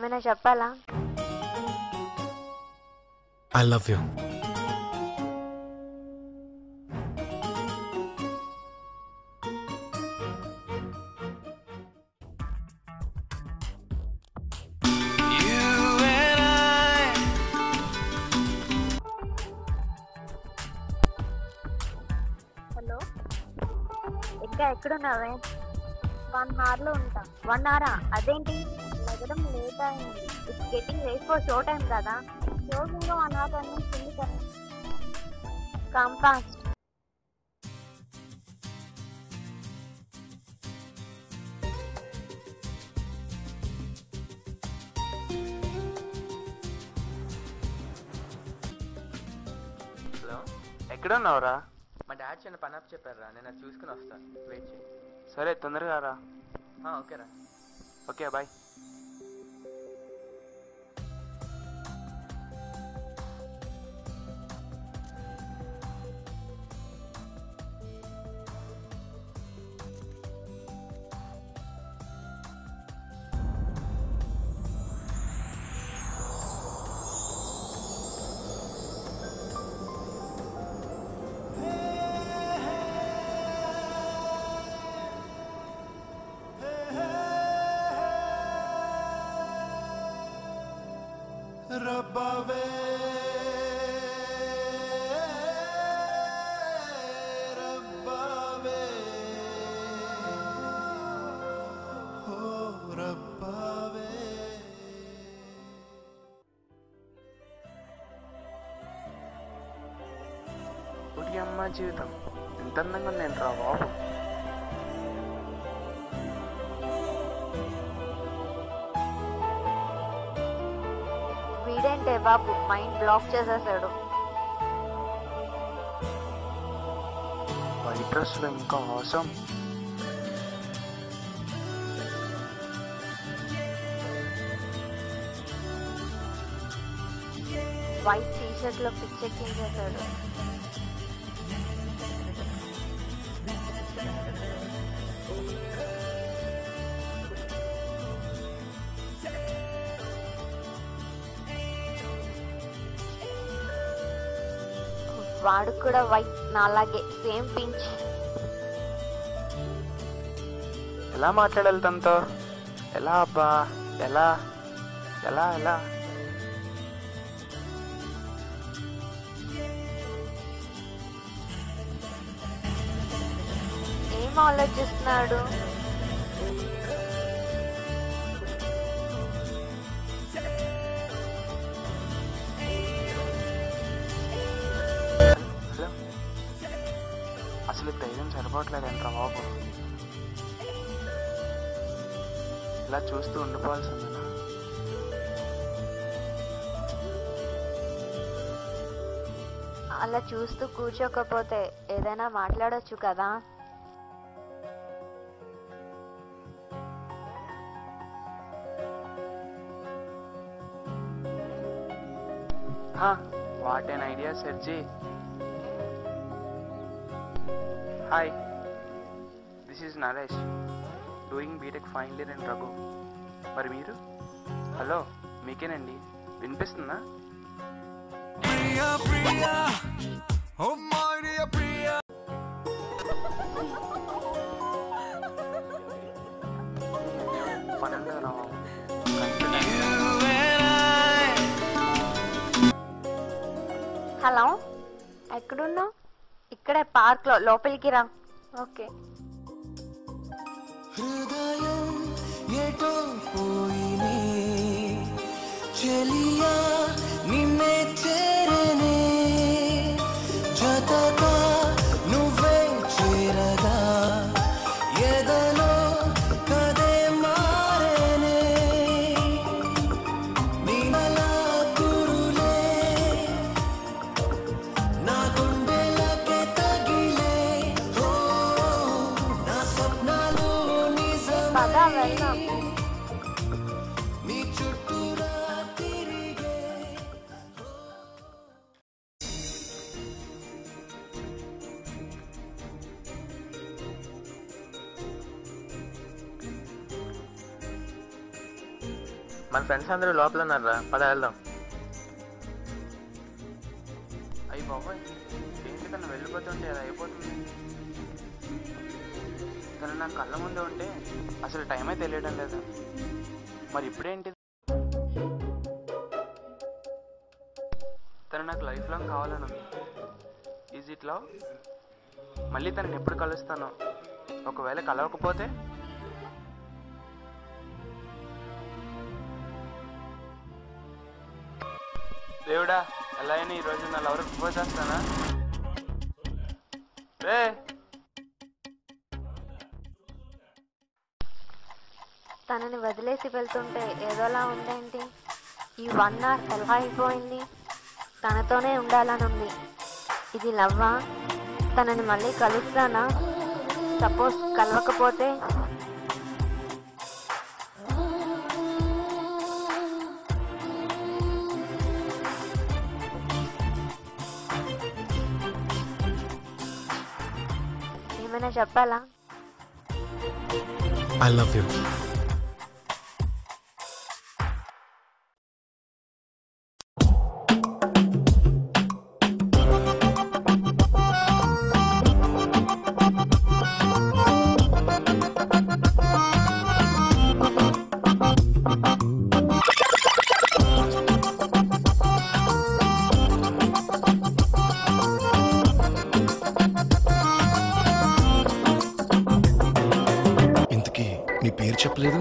ఏమైనా చెప్పాలా? I love you. Hello, ఇంకా ఎక్కడున్నావే? 1 hourలో ఉంటా. 1 hour? అదేంటి లగడం లేట్ అయింది. It's getting late for show time కదా. షోకి ఇంకా 1 hour ఉంది కదా. Come fast. హలో, ఎక్కడ ఉన్నావురా? మా డాడీ చిన్న పని అప్ చెప్పారా, నేను అది చూసుకుని వస్తాను. వెయిట్ చేయి. సరే, తొందరగా రా. ఓకేరా. Okay, bye. రబ్బావే రబ్బావే ఓ రబ్బావే. ఒకటి అమ్మ జీవితం ఎంత అందంగా నేను రా బాబు. వీడేంటే బాబు మైండ్ బ్లాక్ చేసేసాడు. వైట్ డ్రెస్లో ఇంకా అవసరం. వైట్ టీషర్ట్ లో పిచ్చెక్కించేసాడు. వాడు కూడా వైట్, నాలాగే సేమ్ పించ్. ఎలా మాట్లాడాలి తనతో? ఎలా అబ్బా, ఎలా ఎలా ఎలా? ఏం ఆలోచిస్తున్నాడు? అసలు ధైర్యం సరిపోవట్లేదంట్రా బాబు. ఇలా చూస్తూ ఉండిపోవాల్సిందేనా? అలా చూస్తూ కూర్చోకపోతే ఏదైనా మాట్లాడొచ్చు కదా. వాట్ ఎన్ ఐడియా సెర్జీ. Hi, this is Naresh, doing BTech final year in Raghu. మరి మీరు? హలో, మీకేనండి, వినిపిస్తుందా? హలో, ఎక్కడున్నావు? ఇక్కడే పార్క్ లో, లోపలికి రా. ఓకే. హృదయం ఎటో పోయినే చెలియా నిన్నే చేరనే జతగా నువ్వే చేరగా ఎదలో కదే మారేనే నీలా కురులే నా గుండెలకే తగిలే ఓ నా స్వప్నాలు నిజమే. మన ఫ్రెండ్స్ అందరూ లోపల ఉన్నారా, పద వెళ్దాం. అయ్యి బాబాయ్, ఏంటి తను వెళ్ళిపోతుంటే అది అయిపోతుంది. తను నా కళ్ళ ముందే ఉంటే అసలు టైమే తెలియడం లేదు. మరి ఇప్పుడేంటి? తను నాకు లైఫ్ లాంగ్ కావాలను. Is it love? మళ్ళీ తనని ఎప్పుడు కలుస్తానో? ఒకవేళ కలవకపోతే? దేవుడా, ఎలా అయినా ఈరోజు నా లవర్ ప్రపోజ్ చేస్తానా? రే తనని వదిలేసి వెళ్తుంటే ఏదోలా ఉందేంటి? ఈ 1 hour ఎలా అయిపోయింది? తనతోనే ఉండాలని ఉంది. ఇది లవ్వా? తనని మళ్ళీ కలుస్తానా? సపోజ్ కలవకపోతే? ఏమైనా చెప్పాలా? I love you. ఇంతకీ నీ పేరు చెప్పలేదు?